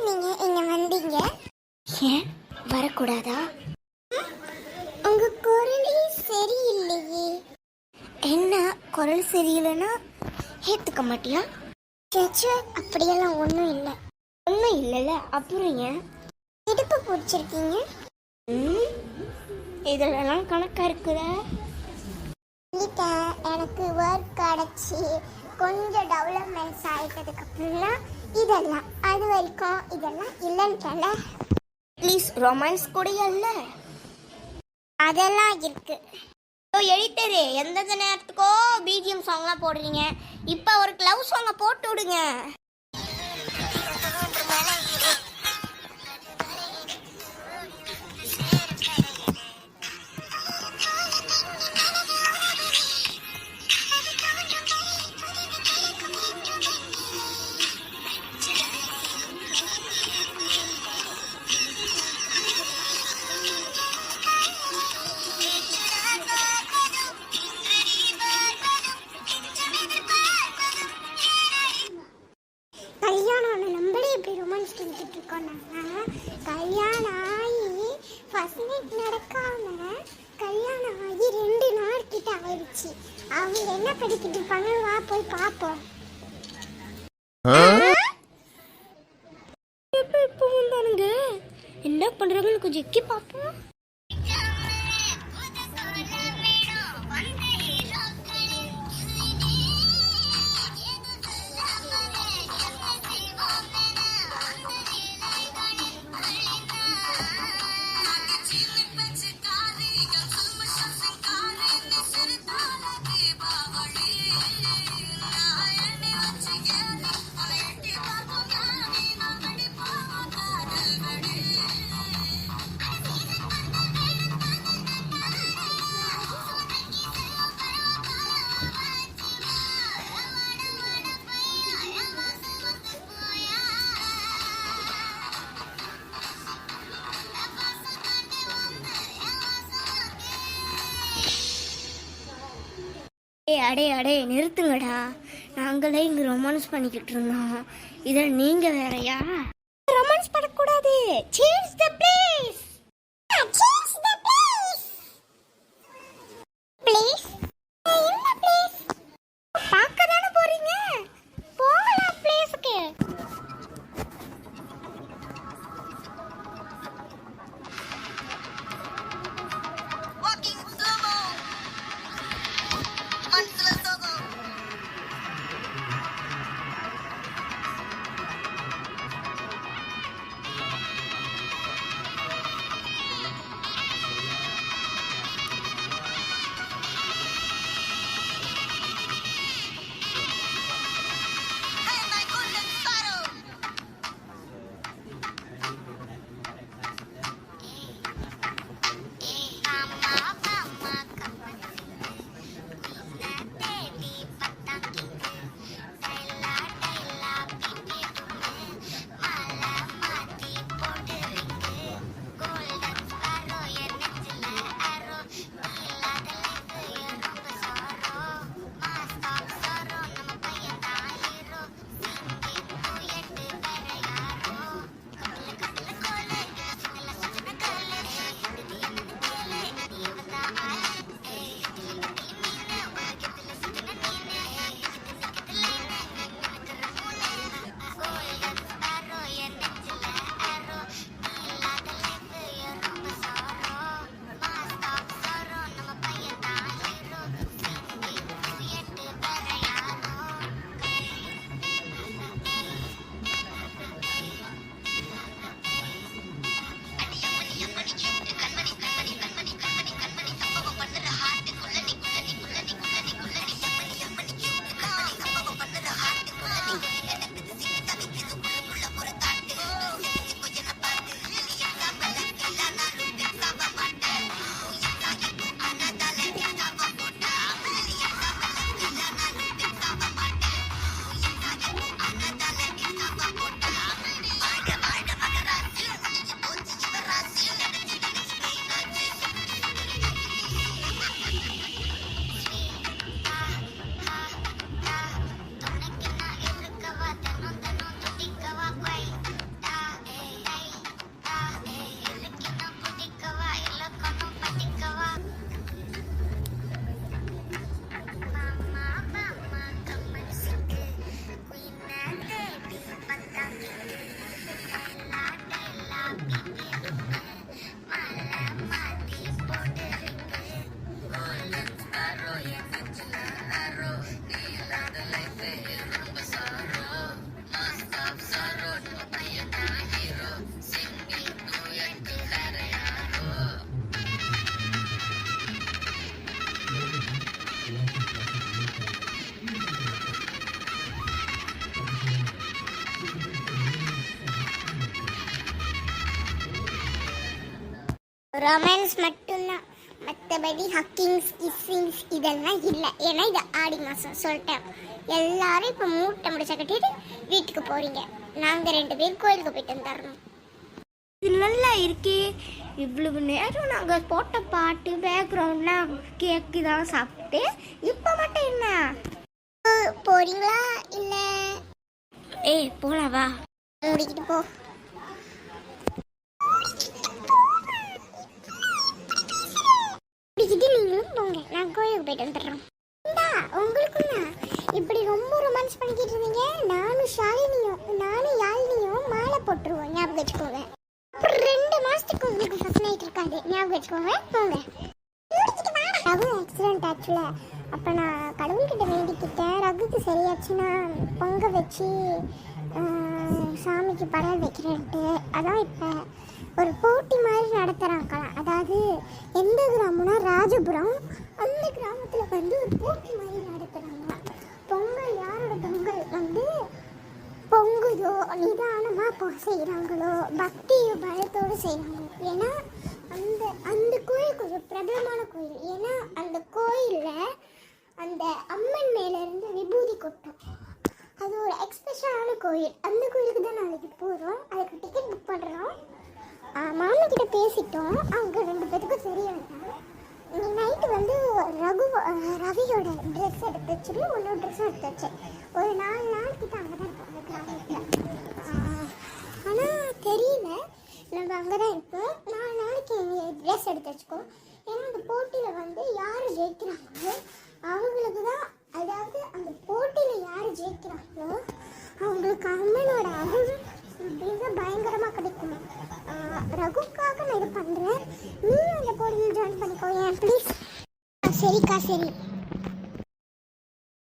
நீங்க இங்க வந்தீங்க? ஏன் வரக்கூடாதா? உங்க குரலே சரியில்லையே. என்ன குரல் சரியில்லைன்னா ஏத்துக்க மாட்டியா? சேச்சு, அப்படியெல்லாம் ஒன்றும் இல்லை. ஒன்றும் இல்லைல்ல, அப்புறம் ஏன் இடுப்பு பிடிச்சிருக்கீங்க? இதெல்லாம் கணக்கா இருக்குத. எனக்கு ஒர்க் கிடச்சி கொஞ்சம் டெவலப்மெண்ட்ஸ் ஆகிட்டதுக்கு அப்புறம்னா இதெல்லாம், அது வரைக்கும் இதெல்லாம் இல்லைன்னு ப்ளீஸ் ரொமான்ஸ் கூட இல்லை, அதெல்லாம் இருக்கு. எடிட்டரு எந்தெந்த நேரத்துக்கோ பிஜிஎம் சாங்லாம் போடுறீங்க, இப்போ ஒரு லவ் சாங்கை போட்டு விடுங்க. கல்யாணம் நம்மளே இப்படி ரொமான்ஸ் பண்ணிட்டு இருக்கோம். கல்யாணம் ஆகி ஃபர்ஸ்ட் நைட் நடக்காம கல்யாணம் ஆகி 2 நாள் கிட்ட ஆயிடுச்சு. அவங்க என்ன படிக்கிட்டு இருப்பாங்க, வா போய் பார்ப்போம். இப்போ வந்தானுங்க, என்ன பண்றாங்கன்னு கொஞ்சம் எக்கி பார்ப்போம். அடே அடே நிறுத்துங்கடா, நாங்களே இங்கே ரொமான்ஸ் பண்ணிக்கிட்டு இருந்தோம், இதில் நீங்கள் வேறையா? ரொமான்ஸ் பண்ணக்கூடாது. Change the place. ப்ளீஸ். என்ன பிளேஸ்? பார்க்க தானே போறீங்க, போகலாம் பிளேஸுக்கு. ரொமான்ஸ் மட்டும்தான், மற்றபடி ஹக்கிங்ஸ் கிஸ்ஸிங்ஸ் இதெல்லாம் இல்லை. ஏன்னா இது ஆடி மாதம் சொல்லிட்டேன். எல்லாரும் இப்போ மூட்டை முடிச்ச கட்டிட்டு வீட்டுக்கு போகிறீங்க. நாங்கள் 2 பேரும் கோயிலுக்கு போயிட்டு வந்துடணும். இது நல்லா இருக்கே. இவ்வளவு நேரம் நாங்கள் போட்ட பாட்டு பேக்ரவுண்ட்லாம் கேக்கு தான் சாப்பிட்டு இப்போ மட்டும் என்ன போறீங்களா இல்லை ஏய் போலாம் வா. முடிக்கிட்டு போ. முடிக்கிட்டு நீங்களும் போங்க, நான் கோயிலுக்கு போயிட்டு வந்துடுறோம். உங்களுக்கும் தான் இப்படி ரொம்ப ரொமான்ஸ் பண்ணிக்கிட்டு இருந்தீங்க. நானும் யாழினியும் மாலை போட்டுருவோம், ஞாபகம் வச்சுக்கோங்க. அப்புறம் 2 மாசத்துக்கு உங்களுக்கு ஃபர்ஸ்ட் நைட் இருக்காது, ஞாபகம் வச்சுக்கோங்க. போங்க. ரகு ஆக்சிடென்ட் ஆச்சுல, அப்போ நான் கடவுள்கிட்ட வேண்டிக்கிட்டேன். ரகுக்கு சரியாச்சுன்னா பொங்க வச்சு சாமிக்கு படையல் வைக்கிறேன்ட்டு. அதான் இப்போ ஒரு போட்டி மாதிரி நடத்துகிறாங்களாம். அதாவது எந்த கிராமம்னா ராஜபுரம், அந்த கிராமத்தில் வந்து ஒரு போட்டி மாதிரி நடத்துகிறாங்களாம். பொங்கல் யாரோட பொங்கல் வந்து பொங்குதோ நிதானமாக செய்கிறாங்களோ, பக்தியோ பயத்தோடு செய்கிறாங்களோ. ஏன்னா அந்த கோயில் கொஞ்சம் பிரபலமான கோயில். ஏன்னா அந்த கோயிலில் அந்த அம்மன் மேலேருந்து விபூதி கொட்டும். அது ஒரு எக்ஸ்பெஷலான கோயில். அந்த கோயிலுக்கு தான் நாளைக்கு போகிறோம். அதுக்கு டிக்கெட் புக் பண்ணுறோம். மாமி கிட்ட பேசிட்டோம், அவங்க 2 பேத்துக்கும் சரியாயிட்டாங்க. நைட்டு வந்து ரவியோட ட்ரெஸ் எடுத்து வச்சுட்டு இன்னொரு ட்ரெஸ்ஸும் எடுத்து வச்சேன். ஒரு 4 நாள் கிட்ட அங்கே தான் இருப்பாங்க கிராமத்தில். ஆனால் தெரியல, நம்ம அங்கே தான் இருப்போம். 4 நாளைக்கு ட்ரெஸ் எடுத்து வச்சுக்கோ. ஏன்னா அந்த போட்டியில் வந்து யார் ஜெயிக்கிறாங்களோ அவங்களுக்கு தான், அதாவது அந்த போட்டியில் யார் ஜெயிக்கிறாங்களோ அவங்களுக்கு அம்மனோட அருள் மிக பயங்கரமாக கிடைக்கும். ரகுக்காக நான் இது பண்ணுறேன். நீ அந்த போட்டியில் ஜாயின் பண்ணிக்கோ ஏன் ப்ளீஸ். சரிக்கா சரி.